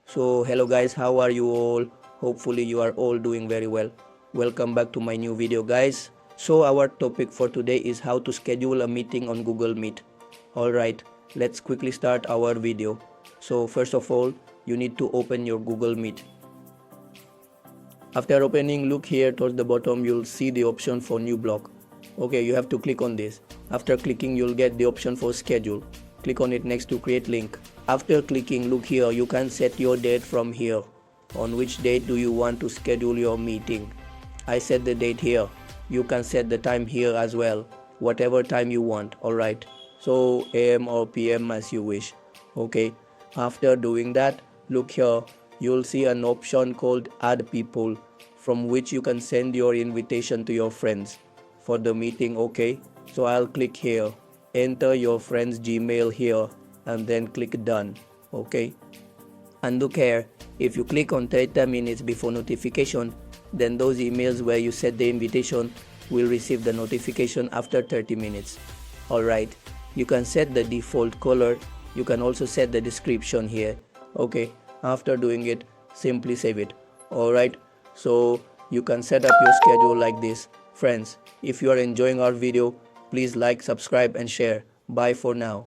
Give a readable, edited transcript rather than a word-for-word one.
So hello guys, how are you all? Hopefully you are all doing very well. Welcome back to my new video guys. So our topic for today is how to schedule a meeting on Google Meet. Alright, let's quickly start our video. So first of all, you need to open your Google Meet. After opening, look here towards the bottom, you'll see the option for new block. Okay, you have to click on this. After clicking, you'll get the option for schedule. Click on it next to create link. After clicking, look here, you can set your date from here. On which date do you want to schedule your meeting? I set the date here. You can set the time here as well, whatever time you want. Alright, so AM or PM as you wish. Okay, after doing that, look here, you'll see an option called add people, from which you can send your invitation to your friends for the meeting. Okay, so I'll click here, enter your friend's Gmail here, and then click done. Okay, and look here, if you click on 30 minutes before notification, then those emails where you set the invitation will receive the notification after 30 minutes. Alright, you can set the default color. You can also set the description here. Okay, after doing it, simply save it. Alright, so you can set up your schedule like this. Friends, if you are enjoying our video, please like, subscribe and share. Bye for now.